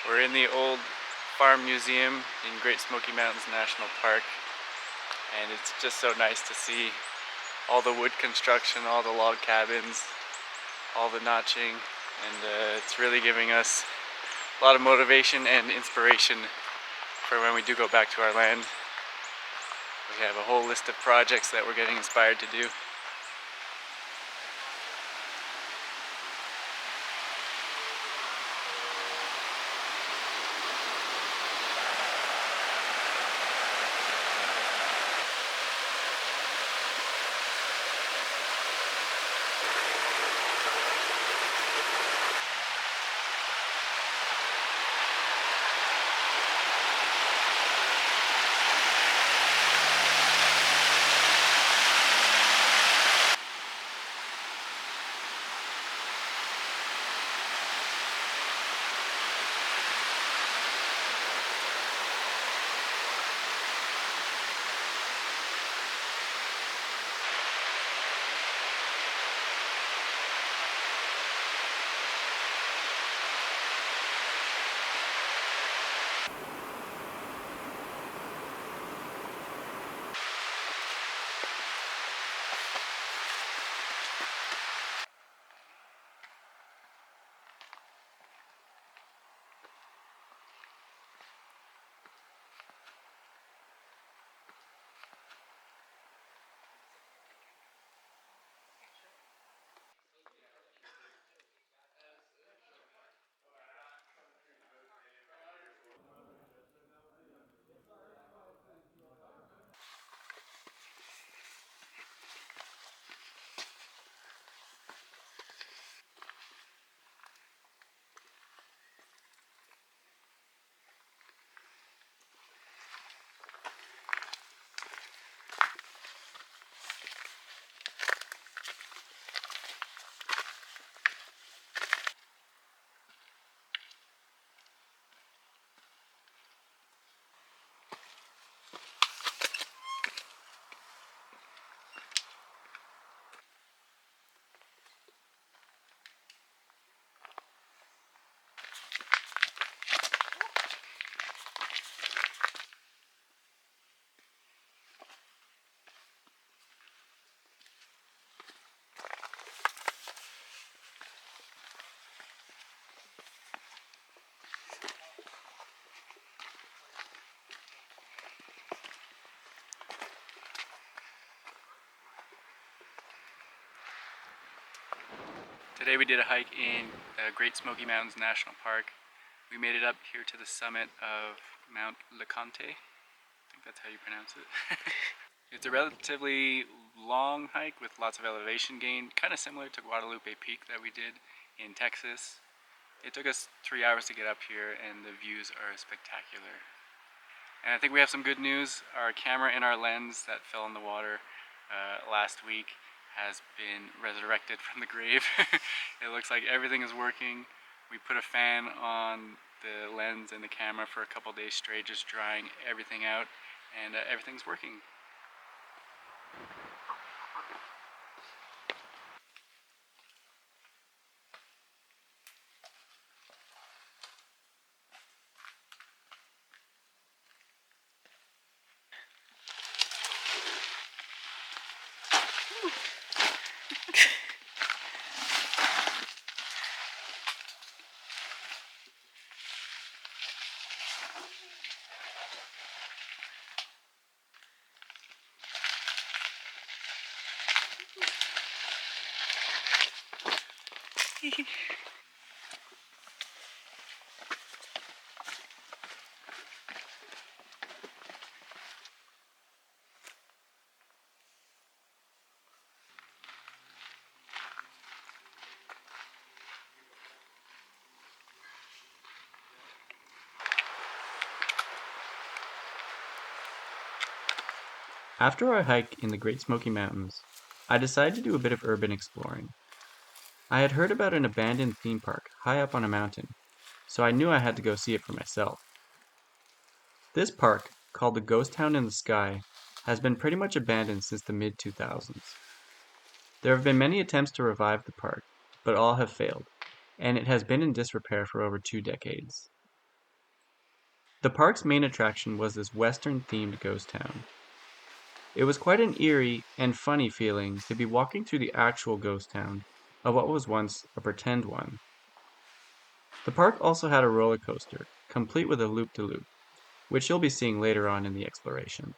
We're in the old farm museum in Great Smoky Mountains National Park, and it's just so nice to see all the wood construction, all the log cabins, all the notching, and it's really giving us a lot of motivation and inspiration for when we do go back to our land. We have a whole list of projects that we're getting inspired to do. Today we did a hike in Great Smoky Mountains National Park. We made it up here to the summit of Mount LeConte. I think that's how you pronounce it. It's a relatively long hike with lots of elevation gain, kind of similar to Guadalupe Peak that we did in Texas. It took us 3 hours to get up here, and the views are spectacular. And I think we have some good news. Our camera and our lens that fell in the water last week has been resurrected from the grave. It looks like everything is working. We put a fan on the lens and the camera for a couple days straight, just drying everything out, and everything's working. After our hike in the Great Smoky Mountains, I decided to do a bit of urban exploring. I had heard about an abandoned theme park high up on a mountain, so I knew I had to go see it for myself. This park, called the Ghost Town in the Sky, has been pretty much abandoned since the mid 2000s. There have been many attempts to revive the park, but all have failed, and it has been in disrepair for over 2 decades. The park's main attraction was this Western-themed ghost town. It was quite an eerie and funny feeling to be walking through the actual ghost town of what was once a pretend one. The park also had a roller coaster, complete with a loop-de-loop, which you'll be seeing later on in the exploration.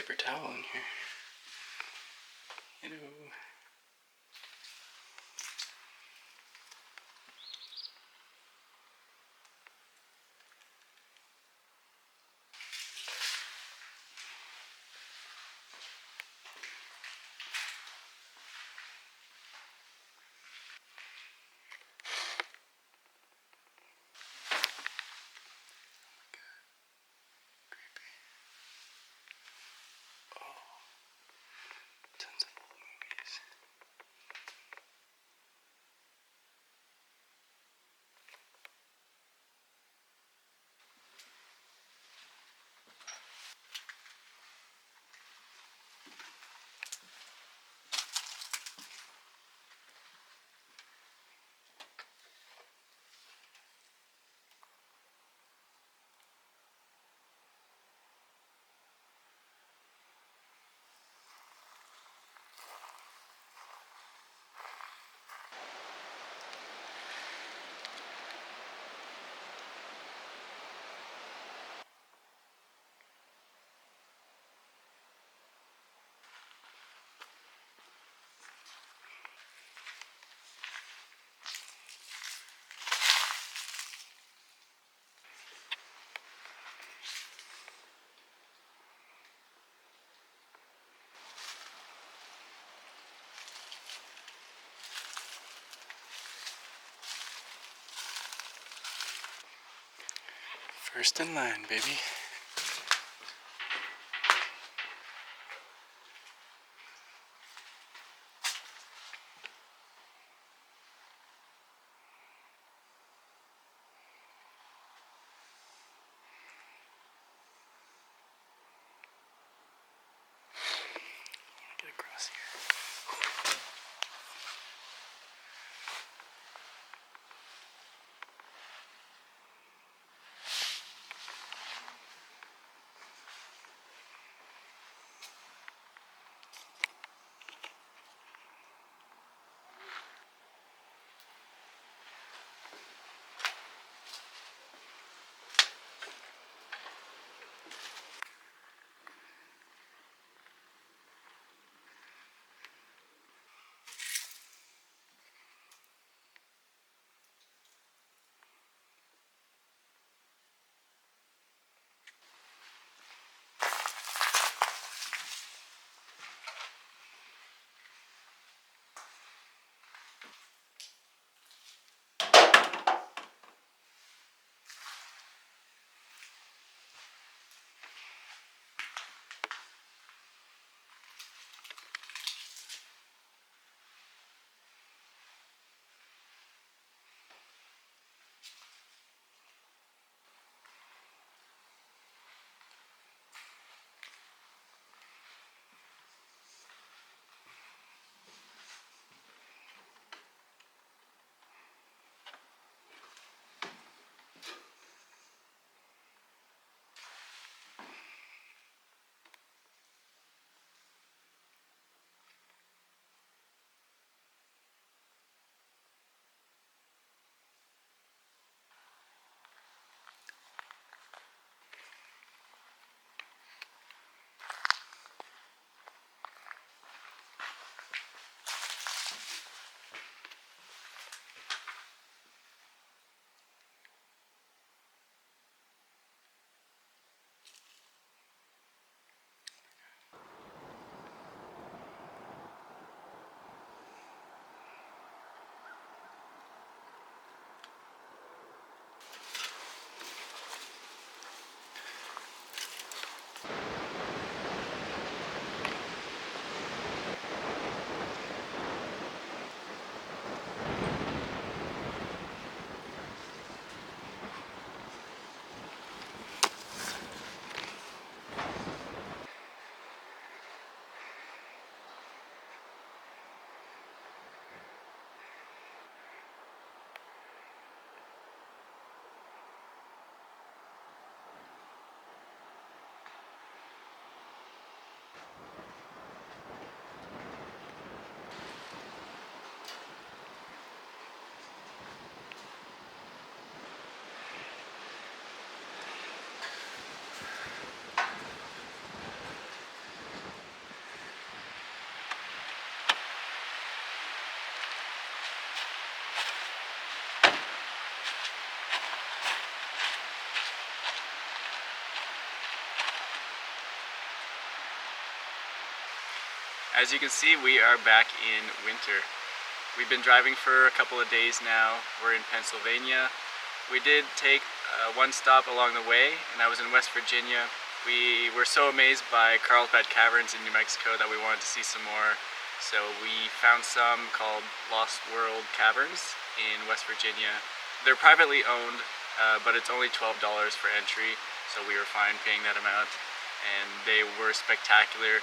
paper towel in here. Hello. Tons of old movies. First in line, baby. Get across here. As you can see, we are back in winter. We've been driving for a couple of days now. We're in Pennsylvania. We did take one stop along the way, and that was in West Virginia. We were so amazed by Carlsbad Caverns in New Mexico that we wanted to see some more. So we found some called Lost World Caverns in West Virginia. They're privately owned, but it's only $12 for entry, so we were fine paying that amount. And they were spectacular.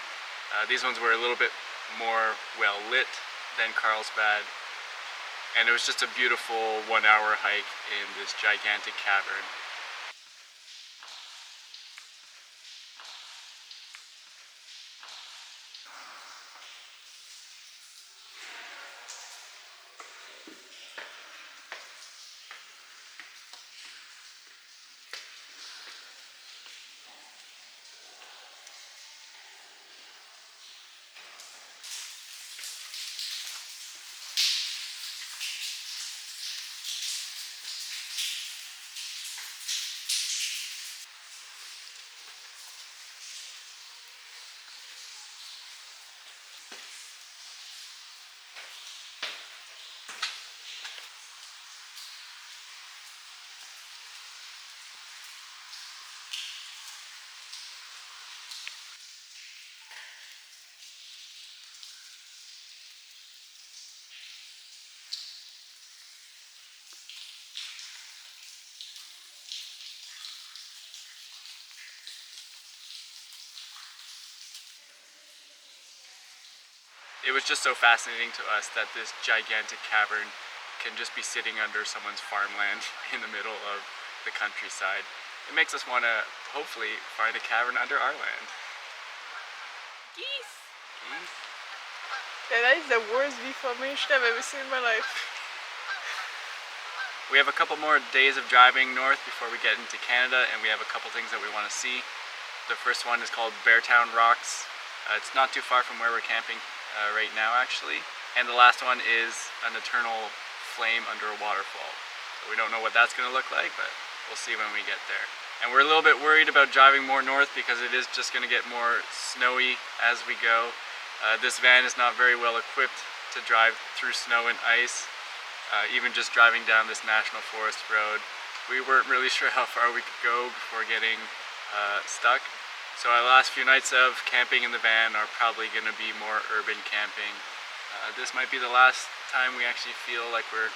These ones were a little bit more well lit than Carlsbad, and it was just a beautiful 1-hour hike in this gigantic cavern. It was just so fascinating to us that this gigantic cavern can just be sitting under someone's farmland in the middle of the countryside. It makes us want to hopefully find a cavern under our land. Geese! Geese? Yeah, that is the worst V formation I've ever seen in my life. We have a couple more days of driving north before we get into Canada, and we have a couple things that we want to see. The first one is called Beartown Rocks. It's not too far from where we're camping right now, actually. And the last one is an eternal flame under a waterfall. So we don't know what that's going to look like, but we'll see when we get there. And we're a little bit worried about driving more north because it is just going to get more snowy as we go. This van is not very well equipped to drive through snow and ice. Even just driving down this national forest road, we weren't really sure how far we could go before getting stuck. So our last few nights of camping in the van are probably going to be more urban camping. This might be the last time we actually feel like we're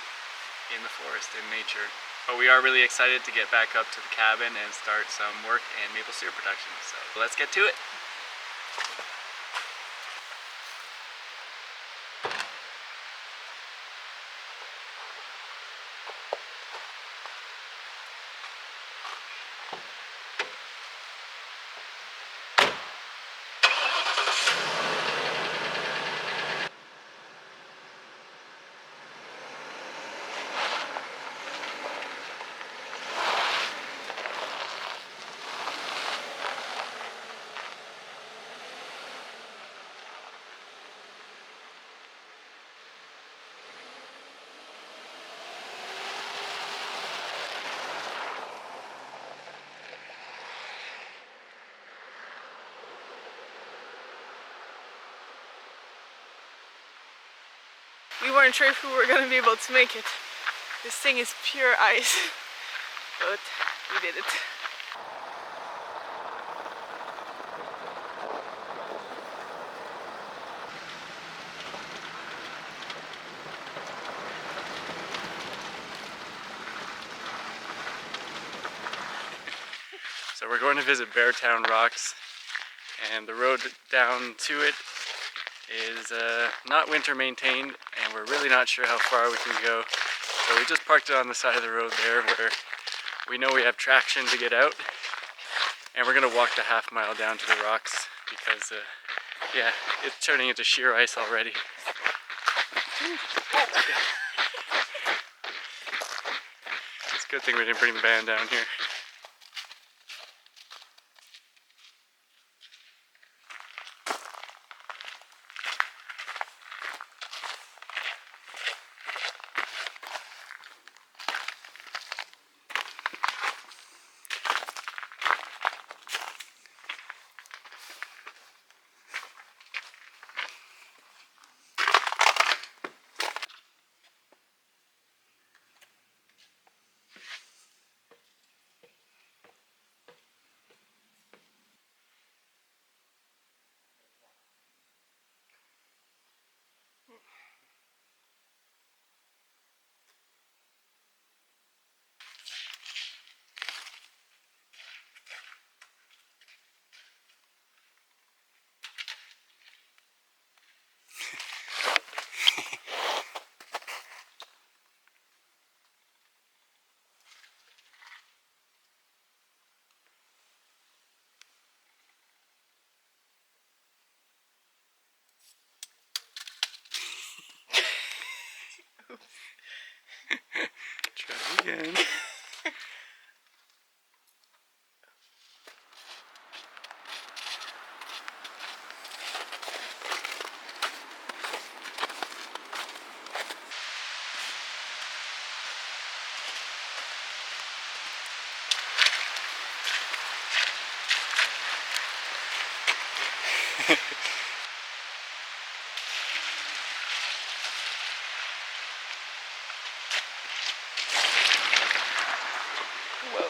in the forest, in nature. But we are really excited to get back up to the cabin and start some work in maple syrup production. So let's get to it. We weren't sure if we were going to be able to make it. This thing is pure ice, but we did it. So we're going to visit Beartown Rocks, and the road down to it is not winter maintained, and we're really not sure how far we can go. So we just parked it on the side of the road there where we know we have traction to get out, and we're gonna walk the half-mile down to the rocks because yeah, it's turning into sheer ice already. It's a good thing we didn't bring the van down here. again. Whoa.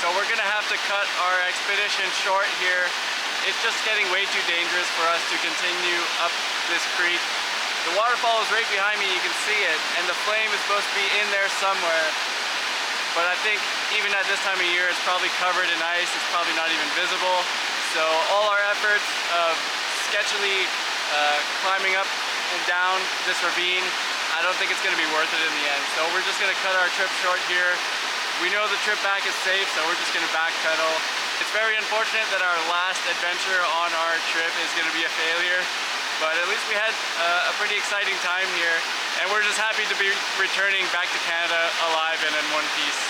So we're gonna have to cut our expedition short here. It's just getting way too dangerous for us to continue up this creek. The waterfall is right behind me, you can see it, and the flame is supposed to be in there somewhere. But I think even at this time of year, it's probably covered in ice, it's probably not even visible. So all our efforts of sketchily climbing up and down this ravine, I don't think it's gonna be worth it in the end. So we're just gonna cut our trip short here. We know the trip back is safe, so we're just gonna backpedal. It's very unfortunate that our last adventure on our trip is gonna be a failure, but at least we had a pretty exciting time here, and we're just happy to be returning back to Canada alive and in one piece.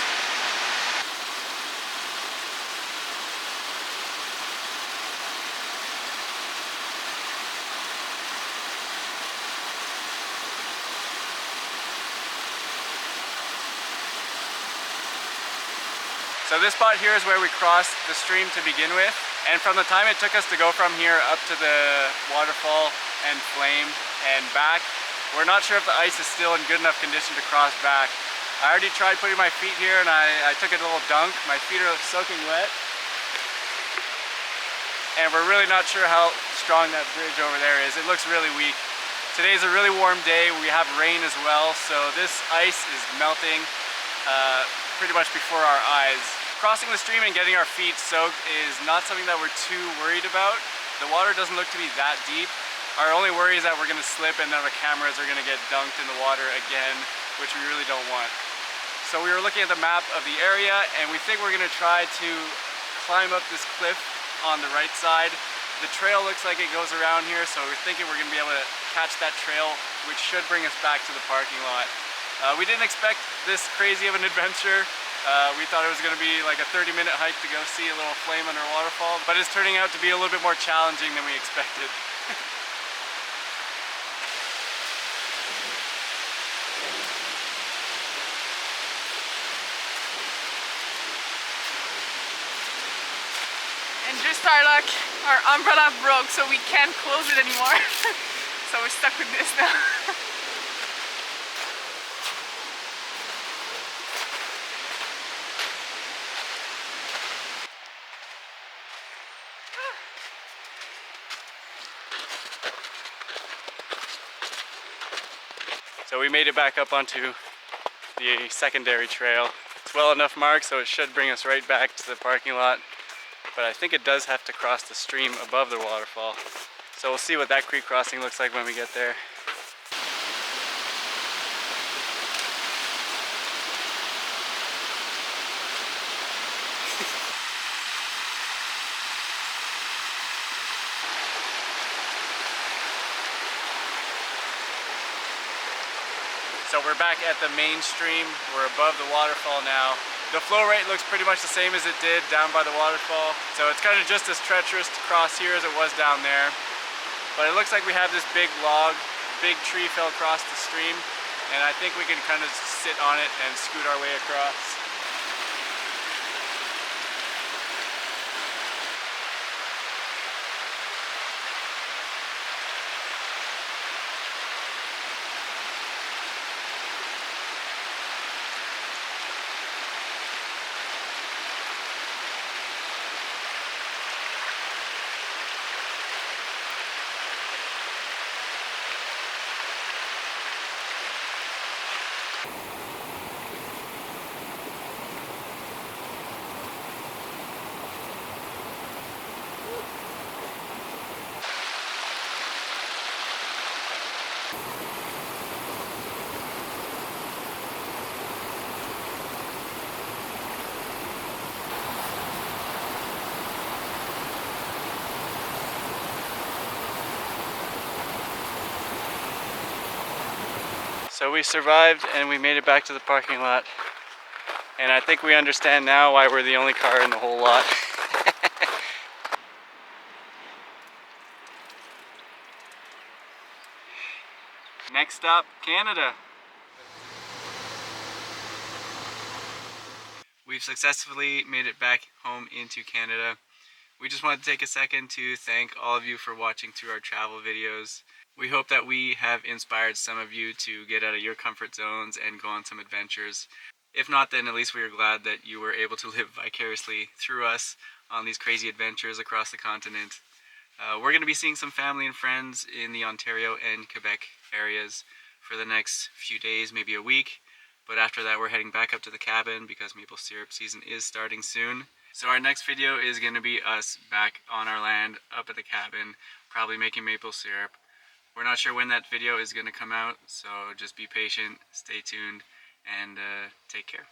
So this spot here is where we crossed the stream to begin with, and from the time it took us to go from here up to the waterfall and flame and back, we're not sure if the ice is still in good enough condition to cross back. I already tried putting my feet here and I took a little dunk. My feet are soaking wet. And we're really not sure how strong that bridge over there is. It looks really weak. Today's a really warm day. We have rain as well, so this ice is melting pretty much before our eyes. Crossing the stream and getting our feet soaked is not something that we're too worried about. The water doesn't look to be that deep. Our only worry is that we're gonna slip and then our cameras are gonna get dunked in the water again, which we really don't want. So we were looking at the map of the area and we think we're gonna try to climb up this cliff on the right side. The trail looks like it goes around here, so we're thinking we're gonna be able to catch that trail, which should bring us back to the parking lot. We didn't expect this crazy of an adventure. We thought it was going to be like a 30-minute hike to go see a little flame under a waterfall, but it's turning out to be a little bit more challenging than we expected. And just our luck, our umbrella broke, so we can't close it anymore. So we're stuck with this now. So we made it back up onto the secondary trail. It's well enough marked, so it should bring us right back to the parking lot. But I think it does have to cross the stream above the waterfall. So we'll see what that creek crossing looks like when we get there. So we're back at the main stream. We're above the waterfall now. The flow rate looks pretty much the same as it did down by the waterfall. So it's kind of just as treacherous to cross here as it was down there. But it looks like we have this big log, big tree fell across the stream, and I think we can kind of sit on it and scoot our way across. So we survived and we made it back to the parking lot. And I think we understand now why we're the only car in the whole lot. Next up, Canada. We've successfully made it back home into Canada. We just wanted to take a second to thank all of you for watching through our travel videos. We hope that we have inspired some of you to get out of your comfort zones and go on some adventures. If not, then at least we are glad that you were able to live vicariously through us on these crazy adventures across the continent. We're going to be seeing some family and friends in the Ontario and Quebec areas for the next few days, maybe a week. But after that, we're heading back up to the cabin because maple syrup season is starting soon. So our next video is going to be us back on our land, up at the cabin, probably making maple syrup. We're not sure when that video is going to come out, so just be patient, stay tuned, and take care.